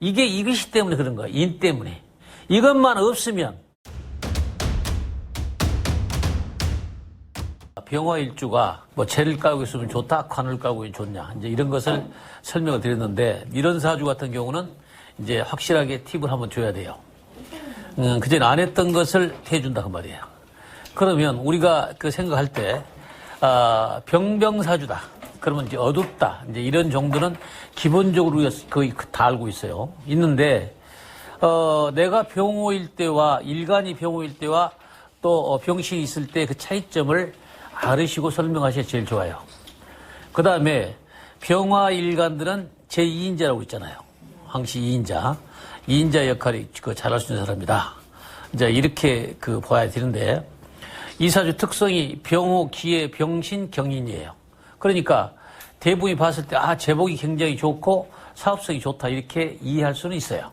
이게 이것이 때문에 그런 거야. 인 때문에. 이것만 없으면 병화일주가 뭐 재를 깔고 있으면 좋다, 관을 깔고 있으면 좋냐. 이제 이런 것을 설명을 드렸는데, 이런 사주 같은 경우는 이제 확실하게 팁을 한번 줘야 돼요. 그전에 안 했던 것을 해준다 그 말이에요. 그러면 우리가 그 생각할 때 병병사주다. 그러면 이제 어둡다. 이제 이런 정도는 기본적으로 우리가 거의 다 알고 있어요. 있는데 내가 병호일 때와 일간이 병호일 때와 또 병신이 있을 때 그 차이점을 알으시고 설명하셔야 제일 좋아요. 그 다음에 병화 일간들은 제2인자라고 있잖아요. 항시 2인자. 2인자 역할이 잘할 수 있는 사람이다. 이제 이렇게 봐야 되는데, 이 사주 특성이 병호, 기해, 병신, 경인이에요. 그러니까 대부분이 봤을 때, 제복이 굉장히 좋고 사업성이 좋다. 이렇게 이해할 수는 있어요.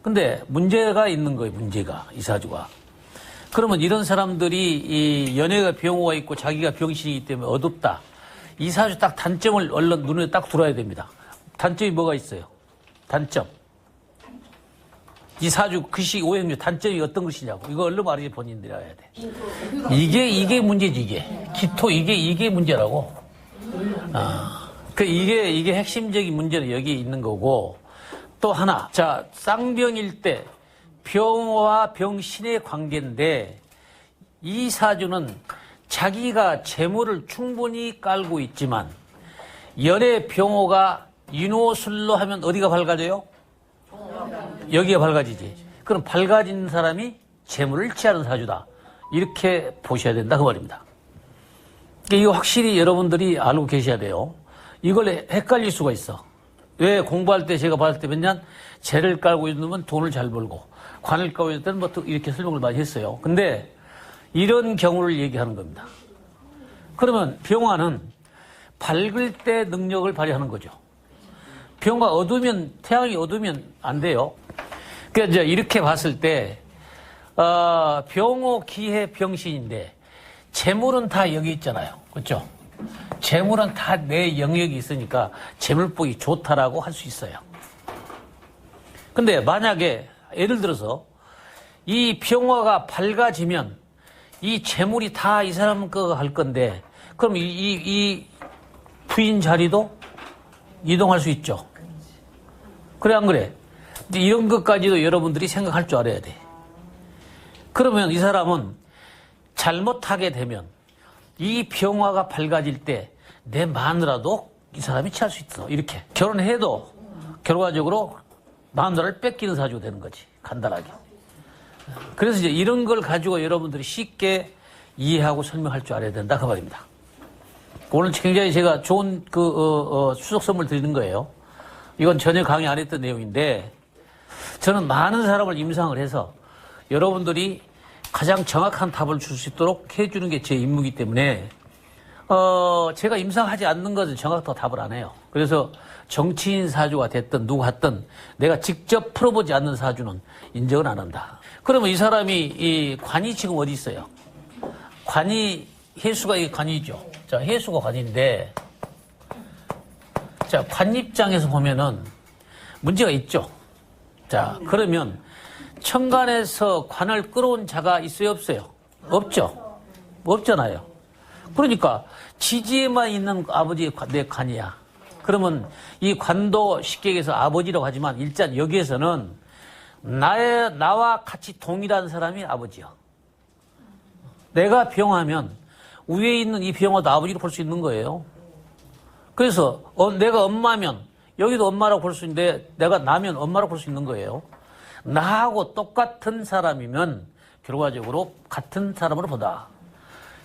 근데 문제가 있는 거예요, 문제가. 이 사주가. 그러면 이런 사람들이 이 연애가 병호가 있고 자기가 병신이기 때문에 어둡다. 이 사주 딱 단점을 얼른 눈에 딱 들어야 됩니다. 단점이 뭐가 있어요? 단점. 이 사주 글씨 오행류 단점이 어떤 것이냐고. 이거 얼른 말이지 본인들이 알아야 돼. 이게 문제지, 이게. 기토, 이게 문제라고. 이게 핵심적인 문제는 여기에 있는 거고. 또 하나. 자, 쌍병일 때 병과 병신의 관계인데, 이 사주는 자기가 재물을 충분히 깔고 있지만, 연애 병호가 인호술로 하면 어디가 밝아져요? 여기가 밝아지지. 그럼 밝아진 사람이 재물을 취하는 사주다. 이렇게 보셔야 된다 그 말입니다. 이거 확실히 여러분들이 알고 계셔야 돼요. 이걸 헷갈릴 수가 있어. 왜 공부할 때 제가 봤을 때 맨날 재를 깔고 있으면 돈을 잘 벌고 관을 깔고 있을 때는 뭐 이렇게 설명을 많이 했어요. 근데 이런 경우를 얘기하는 겁니다. 그러면 병화는 밝을 때 능력을 발휘하는 거죠. 병화 어두면, 태양이 어두면 안 돼요. 그러니까 이제 이렇게 봤을 때, 병호, 기해, 병신인데, 재물은 다 여기 있잖아요. 그렇죠? 재물은 다 내 영역이 있으니까 재물복이 좋다라고 할 수 있어요. 근데 만약에, 예를 들어서, 이 병화가 밝아지면, 이 재물이 다 이 사람 거 할 건데, 그럼 이 부인 자리도 이동할 수 있죠. 그래, 안 그래? 이제 이런 것까지도 여러분들이 생각할 줄 알아야 돼. 그러면 이 사람은 잘못하게 되면 이 병화가 밝아질 때 내 마누라도 이 사람이 취할 수 있어. 이렇게. 결혼해도 결과적으로 마누라를 뺏기는 사주가 되는 거지. 간단하게. 그래서 이제 이런 걸 가지고 여러분들이 쉽게 이해하고 설명할 줄 알아야 된다. 그 말입니다. 오늘 굉장히 제가 좋은 수석 선물 드리는 거예요. 이건 전혀 강의 안 했던 내용인데, 저는 많은 사람을 임상을 해서 여러분들이 가장 정확한 답을 줄 수 있도록 해주는 게 제 임무이기 때문에, 제가 임상하지 않는 것은 정확하게 답을 안 해요. 그래서 정치인 사주가 됐든 누가 했든 내가 직접 풀어보지 않는 사주는 인정을 안 한다. 그러면 이 사람이 이 관이 지금 어디 있어요? 관이, 해수가 이 관이죠. 자, 해수가 관인데, 자, 관 입장에서 보면은 문제가 있죠. 자, 그러면 천간에서 관을 끌어온 자가 있어요, 없어요? 없죠. 없잖아요. 그러니까 지지에만 있는 아버지의 내 관이야. 그러면 이 관도 쉽게 얘기해서 아버지라고 하지만 일단 여기에서는 나와 같이 동일한 사람이 아버지야. 내가 병하면 위에 있는 이 병화도 아버지로 볼 수 있는 거예요. 그래서 내가 엄마면 여기도 엄마라고 볼 수 있는데 내가 나면 엄마라고 볼 수 있는 거예요. 나하고 똑같은 사람이면 결과적으로 같은 사람으로 보다.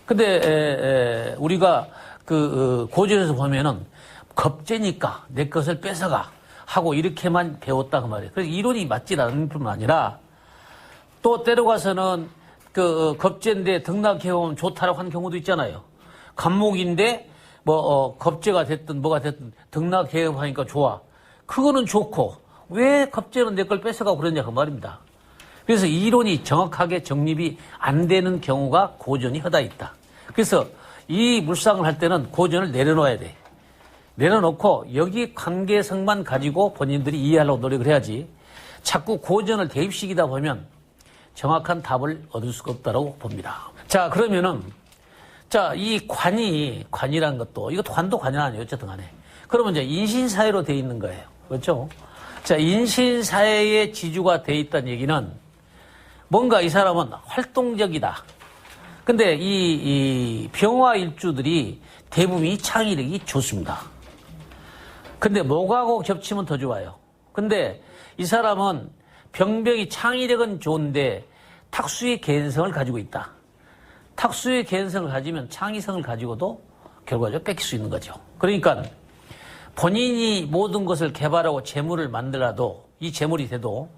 근데 우리가 고전에서 보면은 겁재니까 내 것을 뺏어가 하고 이렇게만 배웠다 그 말이에요. 그래서 이론이 맞지 않는 뿐만 아니라 또 때려가서는 겁재인데 등락해오면 좋다라고 하는 경우도 있잖아요. 간목인데 겁재가 됐든 뭐가 됐든 등락해오하니까 좋아. 그거는 좋고 왜 겁재는 내 걸 뺏어가고 그러냐 그 말입니다. 그래서 이론이 정확하게 정립이 안 되는 경우가 고전이 허다 있다. 그래서 이 물상을 할 때는 고전을 내려놓아야 돼. 내려놓고 여기 관계성만 가지고 본인들이 이해하려고 노력을 해야지 자꾸 고전을 대입시키다 보면 정확한 답을 얻을 수가 없다고 봅니다. 자, 그러면은 자, 이 관이라는 것도 이것도 관도 관이 아니에요. 어쨌든 간에. 그러면 이제 인신사회로 돼 있는 거예요. 그렇죠? 자, 인신사회의 지주가 돼 있다는 얘기는 뭔가 이 사람은 활동적이다. 근데 이 병화 일주들이 대부분이 창의력이 좋습니다. 근데 목하고 겹치면 더 좋아요. 근데 이 사람은 병병이 창의력은 좋은데 탁수의 개연성을 가지고 있다. 탁수의 개연성을 가지면 창의성을 가지고도 결과적으로 뺏길 수 있는 거죠. 그러니까 본인이 모든 것을 개발하고 재물을 만들어도 이 재물이 돼도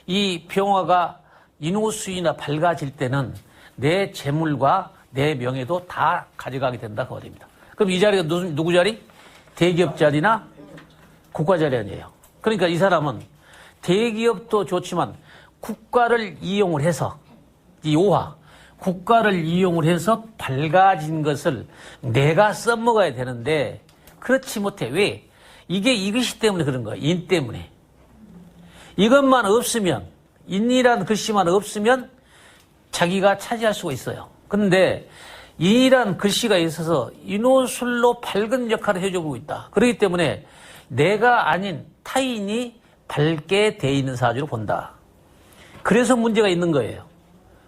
이 병화가 인호수이나 밝아질 때는 내 재물과 내 명예도 다 가져가게 된다 그 말입니다. 그럼 이 자리가 누구 자리? 대기업 자리나 국가 자리 아니에요. 그러니까 이 사람은 대기업도 좋지만 국가를 이용을 해서 이 오화 국가를 이용을 해서 밝아진 것을 내가 써먹어야 되는데 그렇지 못해. 왜? 이것이 때문에 그런 거야. 인 때문에. 이것만 없으면 인이라는 글씨만 없으면 자기가 차지할 수가 있어요. 근데 인이라는 글씨가 있어서 인호술로 밝은 역할을 해주고 있다. 그렇기 때문에 내가 아닌 타인이 밝게 돼 있는 사주로 본다. 그래서 문제가 있는 거예요.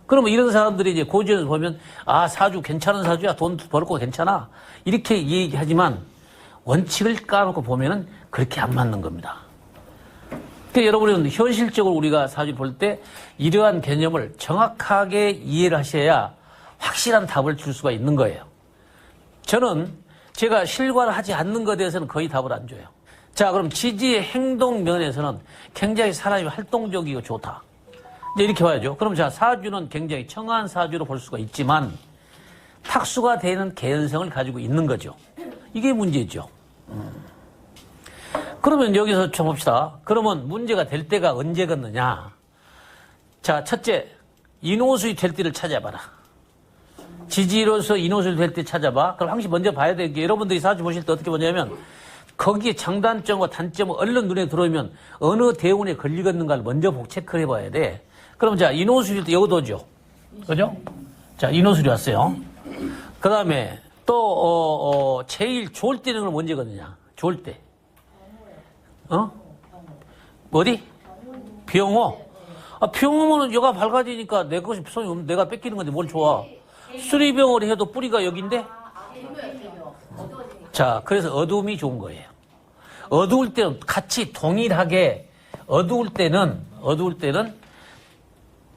그러면 이런 사람들이 이제 고지에서 보면 아, 사주 괜찮은 사주야. 돈 벌 거 괜찮아. 이렇게 얘기하지만 원칙을 까놓고 보면은 그렇게 안 맞는 겁니다. 그러니까 여러분은 현실적으로 우리가 사주 볼 때 이러한 개념을 정확하게 이해를 하셔야 확실한 답을 줄 수가 있는 거예요. 저는 제가 실과를 하지 않는 것에 대해서는 거의 답을 안 줘요. 자, 그럼 지지의 행동 면에서는 굉장히 사람이 활동적이고 좋다. 이제 이렇게 봐야죠. 그럼 자, 사주는 굉장히 청아한 사주로 볼 수가 있지만 탁수가 되는 개연성을 가지고 있는 거죠. 이게 문제죠. 그러면 여기서 좀 봅시다. 그러면 문제가 될 때가 언제겠느냐. 자, 첫째, 인호수이 될 때를 찾아봐라. 지지로서 인호수이 될 때 찾아봐. 그럼 항상 먼저 봐야 될 게 여러분들이 사주 보실 때 어떻게 보냐면 거기에 장단점과 단점을 얼른 눈에 들어오면 어느 대운에 걸리겠는가를 먼저 체크를 해봐야 돼. 그럼 자, 인호수일 때 여기도 오죠. 그죠? 자, 인호수이 왔어요. 그 다음에 또, 제일 좋을 때는 건 언제거든요. 좋을 때. 어디? 병호. 아, 병호면은 여가 밝아지니까 내 것이 손이 없는 내가 뺏기는 건데 뭘 좋아. 수리병을 해도 뿌리가 여긴데? 자, 그래서 어두움이 좋은 거예요. 어두울 때는 같이 동일하게 어두울 때는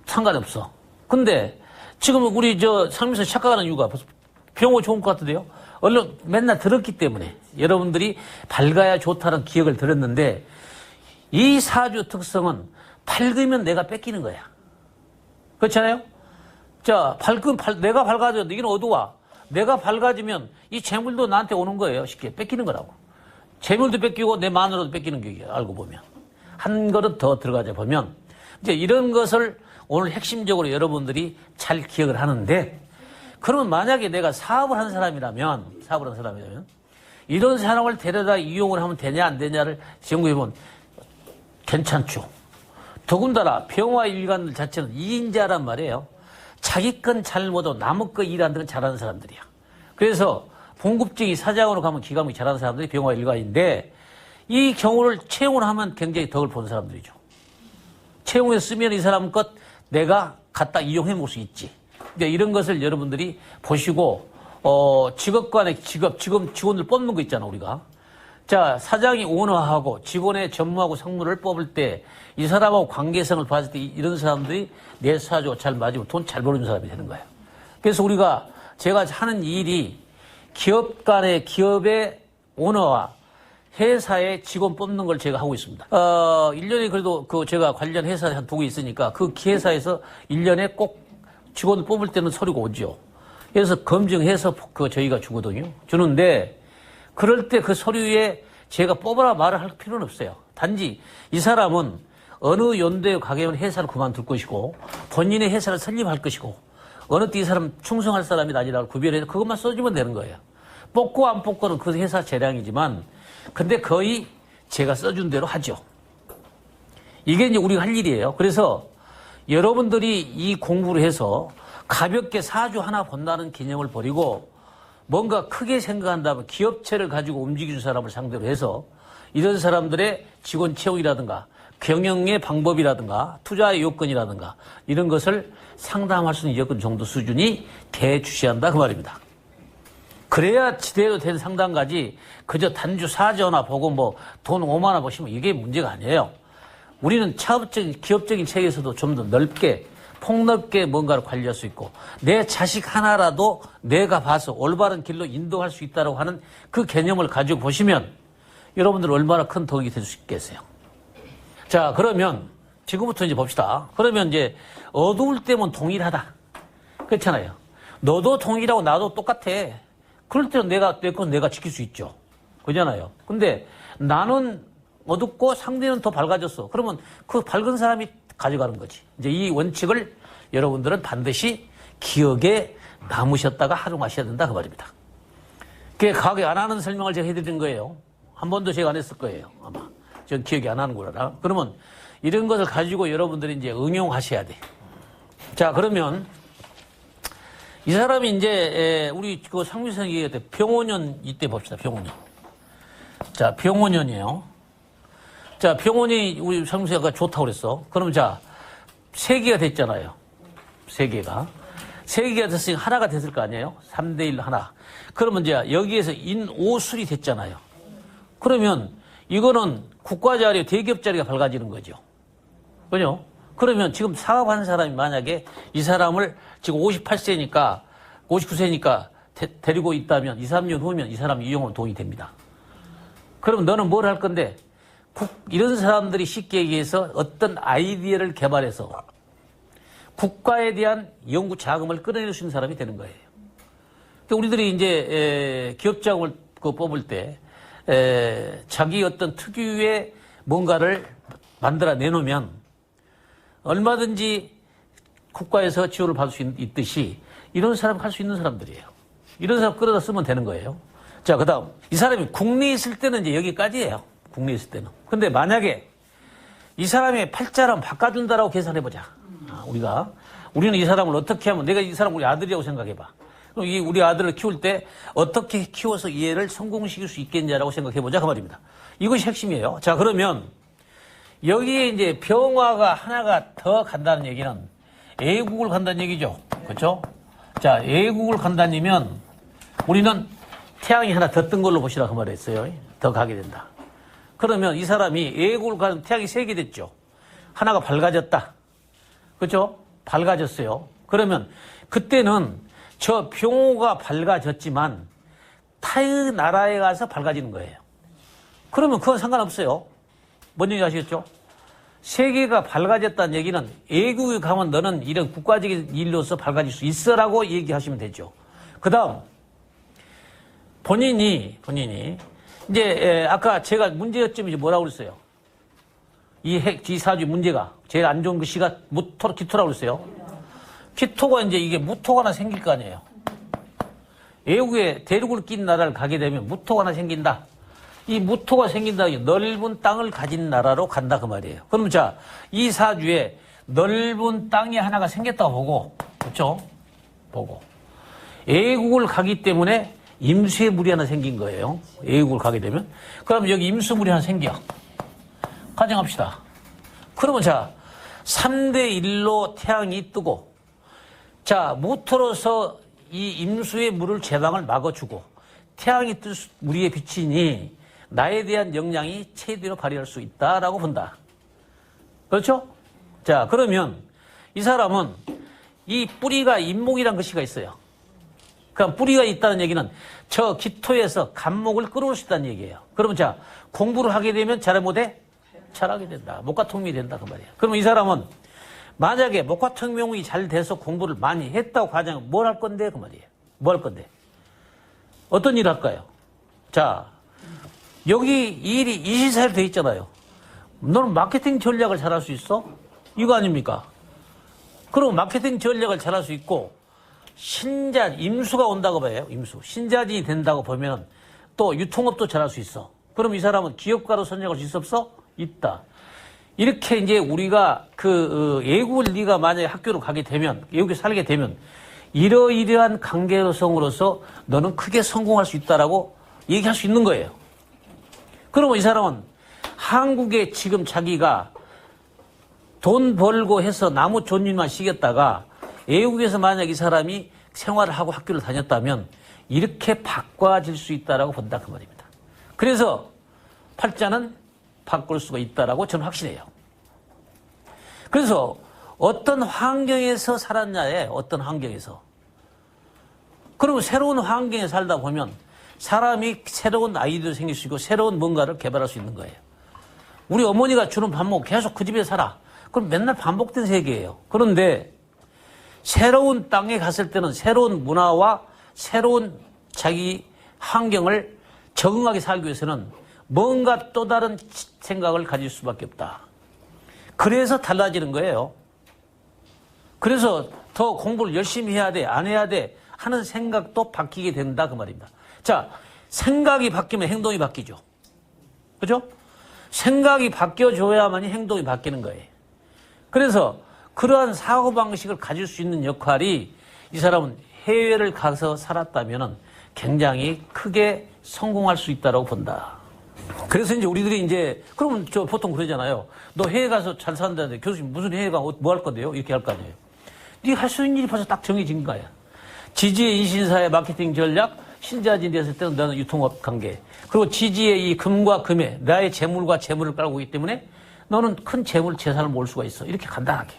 상관없어. 근데 지금 우리 삶에서 착각하는 이유가 병호 좋은 것 같은데요. 얼른 맨날 들었기 때문에 여러분들이 밝아야 좋다는 기억을 들었는데 이 사주 특성은 밝으면 내가 뺏기는 거야. 그렇잖아요? 자, 내가 밝아져도 이게 어두워. 내가 밝아지면 이 재물도 나한테 오는 거예요. 쉽게 뺏기는 거라고. 재물도 뺏기고 내 마누라도 뺏기는 게 알고 보면. 한 걸음 더 들어가자 보면 이제 이런 것을 오늘 핵심적으로 여러분들이 잘 기억을 하는데 그러면 만약에 내가 사업을 한 사람이라면 이런 사람을 데려다 이용을 하면 되냐 안 되냐를 연구해보면 괜찮죠. 더군다나 병화 일간들 자체는 2인자란 말이에요. 자기 건 잘 못하고 남의 거 일하는 데는 잘하는 사람들이야. 그래서 봉급직이 사장으로 가면 기가 막히게 잘하는 사람들이 병화 일간인데 이 경우를 채용을 하면 굉장히 덕을 보는 사람들이죠. 채용해서 쓰면 이 사람 것 내가 갖다 이용해 볼 수 있지. 그러니까 이런 것을 여러분들이 보시고 직업 간의 직원들 뽑는 거 있잖아 우리가. 자, 사장이 오너하고 직원의 전무하고 상무를 뽑을 때 이 사람하고 관계성을 봤을 때 이런 사람들이 내 사주가 잘 맞으면 돈 잘 벌어주는 사람이 되는 거예요. 그래서 제가 하는 일이 기업의 오너와 회사의 직원 뽑는 걸 제가 하고 있습니다. 1년에 그래도 제가 관련 회사에 한 2개 있으니까 그 회사에서 1년에 꼭 직원을 뽑을 때는 서류가 오죠. 그래서 검증해서 저희가 주는데 그럴 때 그 서류에 제가 뽑아라 말을 할 필요는 없어요. 단지 이 사람은 어느 연도에 가게면 회사를 그만둘 것이고 본인의 회사를 설립할 것이고 어느 때 이 사람 충성할 사람이 아니라고 구별해서 그것만 써주면 되는 거예요. 뽑고 안 뽑고는 그 회사 재량이지만 근데 거의 제가 써준 대로 하죠. 이게 이제 우리가 할 일이에요. 그래서 여러분들이 이 공부를 해서 가볍게 사주 하나 본다는 개념을 버리고 뭔가 크게 생각한다면 기업체를 가지고 움직이는 사람을 상대로 해서 이런 사람들의 직원 채용이라든가 경영의 방법이라든가 투자의 요건이라든가 이런 것을 상담할 수 있는 여건 정도 수준이 대주시한다 그 말입니다. 그래야 제대로 된 상담가지 그저 단주 사주 하나 보고 뭐 돈 5만 원 버시면 이게 문제가 아니에요. 우리는 차업적인 기업적인 체계에서도 좀 더 넓게 폭넓게 뭔가를 관리할 수 있고 내 자식 하나라도 내가 봐서 올바른 길로 인도할 수 있다고 하는 그 개념을 가지고 보시면 여러분들 얼마나 큰 덕이 될 수 있겠어요. 자, 그러면 지금부터 이제 봅시다. 그러면 이제 어두울 때면 동일하다. 그렇잖아요. 너도 동일하고 나도 똑같아. 그럴 때는 내 건 내가 지킬 수 있죠. 그잖아요. 근데 나는 어둡고 상대는 더 밝아졌어. 그러면 그 밝은 사람이 가져가는 거지. 이제 이 원칙을 여러분들은 반드시 기억에 남으셨다가 활용하셔야 된다 그 말입니다. 그게 가게 안 하는 설명을 제가 해드린 거예요. 한 번도 제가 안 했을 거예요. 아마. 전 기억이 안 하는 거라. 그러면 이런 것을 가지고 여러분들이 이제 응용하셔야 돼. 자, 그러면 이 사람이 이제 우리 그 상민선 얘기할 때 병오년 이때 봅시다. 병오년. 자, 병오년이에요. 자, 병원이 우리 상무세가 좋다고 그랬어. 그럼 자, 3개가 됐잖아요. 3개가. 3개가 됐으니까 하나가 됐을 거 아니에요? 3대1 하나. 그러면 이제 여기에서 인오술이 됐잖아요. 그러면 이거는 국가 자리, 대기업 자리가 밝아지는 거죠. 그죠? 그러면 지금 사업하는 사람이 만약에 이 사람을 지금 58세니까, 59세니까 데리고 있다면 2, 3년 후면 이 사람 이용하면 돈이 됩니다. 그럼 너는 뭘 할 건데? 이런 사람들이 쉽게 얘기해서 어떤 아이디어를 개발해서 국가에 대한 연구 자금을 끌어낼 수 있는 사람이 되는 거예요. 그러니까 우리들이 이제 기업 자금을 뽑을 때 자기 어떤 특유의 뭔가를 만들어 내놓으면 얼마든지 국가에서 지원을 받을 수 있듯이 이런 사람 할 수 있는 사람들이에요. 이런 사람 끌어다 쓰면 되는 거예요. 자, 그 다음 이 사람이 국내에 있을 때는 이제 여기까지예요. 국내에 있을 때는. 근데 만약에 이 사람의 팔자를 바꿔준다라고 계산해보자. 우리는 이 사람을 어떻게 하면, 내가 이 사람 우리 아들이라고 생각해봐. 그럼 이 우리 아들을 키울 때 어떻게 키워서 이 애를 성공시킬 수 있겠냐라고 생각해보자. 그 말입니다. 이것이 핵심이에요. 자, 그러면 여기에 이제 병화가 하나가 더 간다는 얘기는 애국을 간다는 얘기죠. 그렇죠? 자, 애국을 간다면 우리는 태양이 하나 더 뜬 걸로 보시라 그 말했어요. 더 가게 된다. 그러면 이 사람이 애국을 가는 태양이 3개 됐죠. 하나가 밝아졌다. 그렇죠? 밝아졌어요. 그러면 그때는 저 병호가 밝아졌지만 타의 나라에 가서 밝아지는 거예요. 그러면 그건 상관없어요. 뭔 얘기 아시겠죠? 세계가 밝아졌다는 얘기는 애국에 가면 너는 이런 국가적인 일로서 밝아질 수 있어라고 얘기하시면 되죠. 그 다음 본인이 이제 아까 제가 문제점이 뭐라고 그랬어요? 이 사주 문제가 제일 안 좋은 것이가 기토라고 그랬어요. 기토가 이제 이게 무토가 하나 생길 거 아니에요. 애국에 대륙을 낀 나라를 가게 되면 무토가 하나 생긴다. 이 무토가 생긴다. 넓은 땅을 가진 나라로 간다 그 말이에요. 그럼 자, 이 사주에 넓은 땅이 하나가 생겼다고 보고, 그렇죠? 보고 애국을 가기 때문에 임수의 물이 하나 생긴 거예요. 애국을 가게 되면. 그럼 여기 임수물이 하나 생겨. 가정합시다. 그러면 자, 3대1로 태양이 뜨고, 자, 무토로서 이 임수의 물을 제방을 막아주고, 태양이 뜰 우리의 빛이니 나에 대한 역량이 최대로 발휘할 수 있다라고 본다. 그렇죠? 자, 그러면 이 사람은 이 뿌리가 인목이라는 것이 있어요. 그러니까 뿌리가 있다는 얘기는 저 기토에서 간목을 끌어올 수 있다는 얘기예요. 그러면 자, 공부를 하게 되면 잘해 못해? 잘하게 된다. 목화통명이 된다 그 말이에요. 그러면 이 사람은 만약에 목화통명이 잘 돼서 공부를 많이 했다고 가정하면 뭘 할 건데 그 말이에요. 뭐 할 건데? 어떤 일을 할까요? 자, 여기 일이 24일 돼 있잖아요. 너는 마케팅 전략을 잘할 수 있어? 이거 아닙니까? 그럼 마케팅 전략을 잘할 수 있고 임수가 온다고 봐요. 임수. 신자진이 된다고 보면 또 유통업도 잘할 수 있어. 그럼 이 사람은 기업가로 선정할 수 있어 없어? 있다. 이렇게 이제 우리가 외국을 네가 만약에 학교로 가게 되면, 외국에 살게 되면 이러이러한 관계성으로서 너는 크게 성공할 수 있다라고 얘기할 수 있는 거예요. 그러면 이 사람은 한국에 지금 자기가 돈 벌고 해서 나무 존일만 시켰다가 외국에서 만약 이 사람이 생활을 하고 학교를 다녔다면 이렇게 바꿔질 수 있다라고 본다 그 말입니다. 그래서 팔자는 바꿀 수가 있다라고 저는 확신해요. 그래서 어떤 환경에서 살았냐에 어떤 환경에서. 그러면 새로운 환경에 살다 보면 사람이 새로운 아이디어도 생길 수 있고 새로운 뭔가를 개발할 수 있는 거예요. 우리 어머니가 주는 밥 먹고 계속 그 집에 살아. 그럼 맨날 반복된 세계예요. 그런데 새로운 땅에 갔을 때는 새로운 문화와 새로운 자기 환경을 적응하게 살기 위해서는 뭔가 또 다른 생각을 가질 수밖에 없다. 그래서 달라지는 거예요. 그래서 더 공부를 열심히 해야 돼, 안 해야 돼 하는 생각도 바뀌게 된다 그 말입니다. 자, 생각이 바뀌면 행동이 바뀌죠. 그죠? 생각이 바뀌어줘야만이 행동이 바뀌는 거예요. 그래서 그러한 사고방식을 가질 수 있는 역할이 이 사람은 해외를 가서 살았다면 굉장히 크게 성공할 수 있다고 본다. 그래서 이제 우리들이 이제, 그러면 저 보통 그러잖아요. 너 해외 가서 잘 산다는데 교수님 무슨 해외 가면 뭐 할 건데요? 이렇게 할 거 아니에요. 네가 할 수 있는 일이 벌써 딱 정해진 거야. 지지의 인신사회 마케팅 전략, 신자진 됐을 때는 너는 유통업 관계. 그리고 지지의 이 금과 금에 나의 재물과 재물을 깔고 있기 때문에 너는 큰 재물, 재산을 모을 수가 있어. 이렇게 간단하게.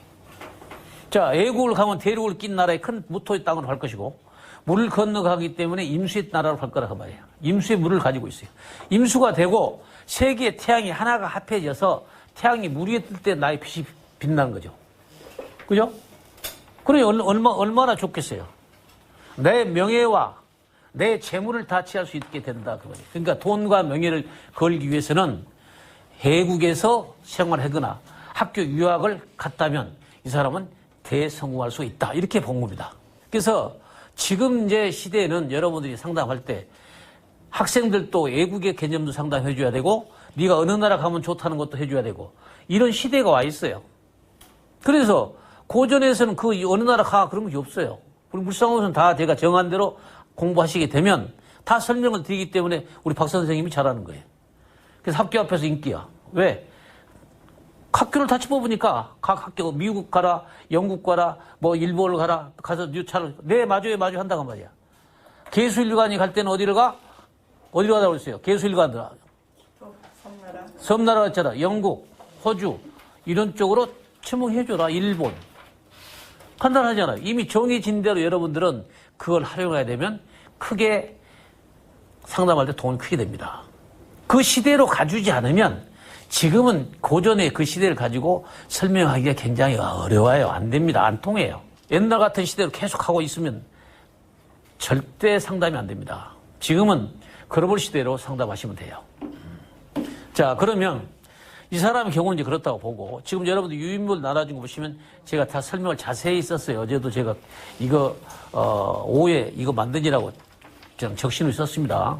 자, 외국을 가면 대륙을 낀 나라에 큰 무토의 땅으로 갈 것이고, 물을 건너가기 때문에 임수의 나라로 갈 거라 그 말이에요. 임수의 물을 가지고 있어요. 임수가 되고 세계의 태양이 하나가 합해져서 태양이 물 위에 뜰 때 나의 빛이 빛나는 거죠. 그죠? 그러니 얼마나 좋겠어요. 내 명예와 내 재물을 다 취할 수 있게 된다 그 말이에요. 그러니까 돈과 명예를 걸기 위해서는 외국에서 생활하거나 학교 유학을 갔다면 이 사람은 대성공할 수 있다. 이렇게 본 겁니다. 그래서 지금 이제 시대에는 여러분들이 상담할 때 학생들도 외국의 개념도 상담해 줘야 되고 네가 어느 나라 가면 좋다는 것도 해줘야 되고 이런 시대가 와 있어요. 그래서 고전에서는 그 어느 나라 가 그런 게 없어요. 우리 물상에서는 다 제가 정한 대로 공부하시게 되면 다 설명을 드리기 때문에 우리 박 선생님이 잘하는 거예요. 그래서 학교 앞에서 인기야. 왜? 학교를 다 집어보니까 각 학교 미국 가라, 영국 가라, 뭐 일본을 가라, 가서 뉴차를 네 마주에 마주 한다고 말이야. 개수일관이 갈 때는 어디를 가? 어디로 가라고 했어요? 개수일관들. 섬나라 갔잖아. 영국, 호주 이런 쪽으로 추몽해줘라. 일본. 간단하잖아요. 이미 정해진 대로 여러분들은 그걸 활용해야 되면 크게 상담할 때 돈이 크게 됩니다. 그 시대로 가주지 않으면 지금은 고전의 그 시대를 가지고 설명하기가 굉장히 어려워요. 안 됩니다. 안 통해요. 옛날 같은 시대로 계속 하고 있으면 절대 상담이 안 됩니다. 지금은 글로벌 시대로 상담하시면 돼요. 자, 그러면 이 사람의 경우는 이제 그렇다고 보고 지금 여러분들 유인물 나눠준 거 보시면 제가 다 설명을 자세히 썼어요. 어제도 제가 이거 오후에 이거 만드니라고 그냥 적신을 썼습니다.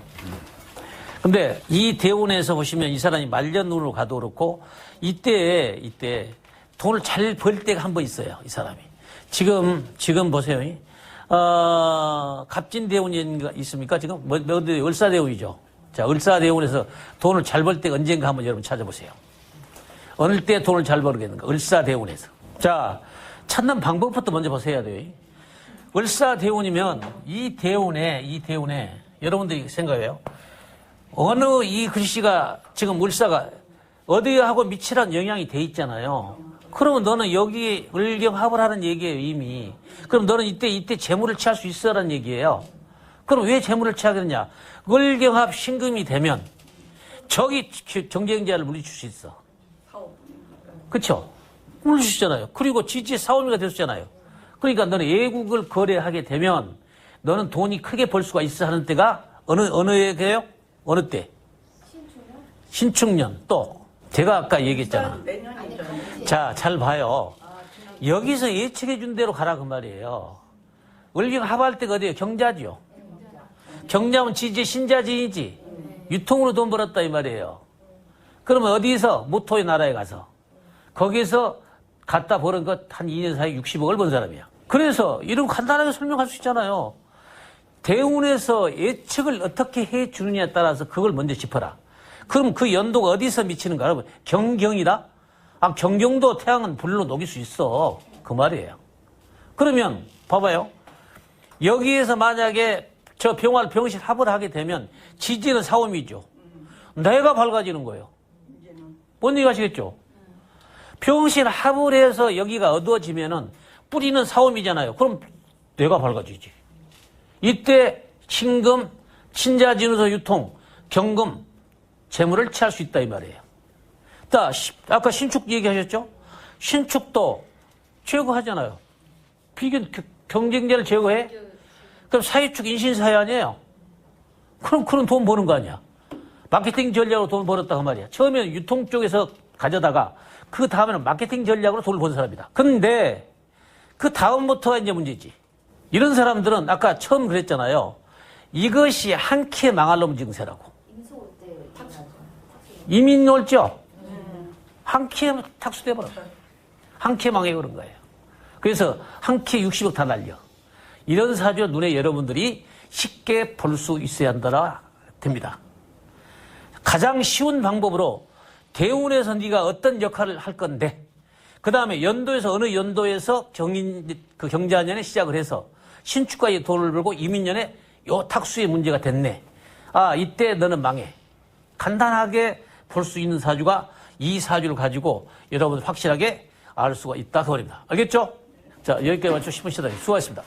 근데 이 대운에서 보시면 이 사람이 말년운으로 가도 그렇고 이때 돈을 잘 벌 때가 한 번 있어요. 이 사람이. 지금 보세요. 갑진대운이 있습니까? 지금 을사대운이죠. 자, 을사대운에서 돈을 잘 벌 때가 언젠가 한번 여러분 찾아보세요. 어느 때 돈을 잘 벌겠는가? 을사대운에서. 자, 찾는 방법부터 먼저 보셔야 돼요. 을사대운이면 이 대운에 여러분들이 생각해요. 어느 이 글씨가 지금 을사가 어디하고 미치란 영향이 돼 있잖아요. 그러면 너는 여기 을경합을 하는 얘기예요, 이미. 그럼 너는 이때 재물을 취할 수 있어라는 얘기예요. 그럼 왜 재물을 취하겠느냐? 을경합 신금이 되면 저기 경쟁자를 물리칠 수 있어. 그렇죠? 물리치잖아요. 그리고 지지의 사오미가 됐잖아요. 그러니까 너는 외국을 거래하게 되면 너는 돈이 크게 벌 수가 있어 하는 때가 어느 해예요? 어느 때? 신축년. 또 제가 아까 얘기했잖아. 자, 잘 봐요. 여기서 예측해 준 대로 가라 그 말이에요. 을경 합할 때가 어디예요? 경자지요. 경자면 지지 신자지이지. 유통으로 돈 벌었다 이 말이에요. 그러면 어디서? 무토의 나라에 가서 거기서 갖다 버는 것 한 2년 사이에 60억을 번 사람이야. 그래서 이런 간단하게 설명할 수 있잖아요. 대운에서 예측을 어떻게 해 주느냐에 따라서 그걸 먼저 짚어라. 그럼 그 연도가 어디서 미치는가? 여러분, 경경이다? 아, 경경도 태양은 불로 녹일 수 있어. 그 말이에요. 그러면 봐봐요. 여기에서 만약에 저 병활 병실 합을 하게 되면 지지는 사오미죠. 내가 밝아지는 거예요. 뭔 얘기 하시겠죠? 병실 합을 해서 여기가 어두워지면은 뿌리는 사오미잖아요. 그럼 내가 밝아지지. 이때 신금, 친자진우서 유통, 경금, 재물을 취할 수 있다 이 말이에요. 아까 신축 얘기하셨죠? 신축도 제거하잖아요. 경쟁자를 제거해? 그럼 사회축 인신사회 아니에요? 그럼 돈 버는 거 아니야? 마케팅 전략으로 돈 벌었다 그 말이야. 처음에는 유통 쪽에서 가져다가 그 다음에는 마케팅 전략으로 돈을 번 사람이다. 근데 그 다음부터가 이제 문제지. 이런 사람들은 아까 처음 그랬잖아요. 이것이 한 키에 망할 놈 증세라고. 이민 올죠? 한 키에 탁수돼버려. 한 키에 망해 그런 거예요. 그래서 한 키에 60억 다 날려. 이런 사주 눈에 여러분들이 쉽게 볼 수 있어야 한다 됩니다. 가장 쉬운 방법으로 대운에서 네가 어떤 역할을 할 건데 그 다음에 연도에서 어느 연도에서 그 경자년에 시작을 해서 신축가에 돈을 벌고 이민년에 요 탁수의 문제가 됐네. 아, 이때 너는 망해. 간단하게 볼 수 있는 사주가 이 사주를 가지고 여러분 확실하게 알 수가 있다 그 말입니다. 알겠죠? 자, 여기까지 맞춰 10분 시간이 수고하셨습니다.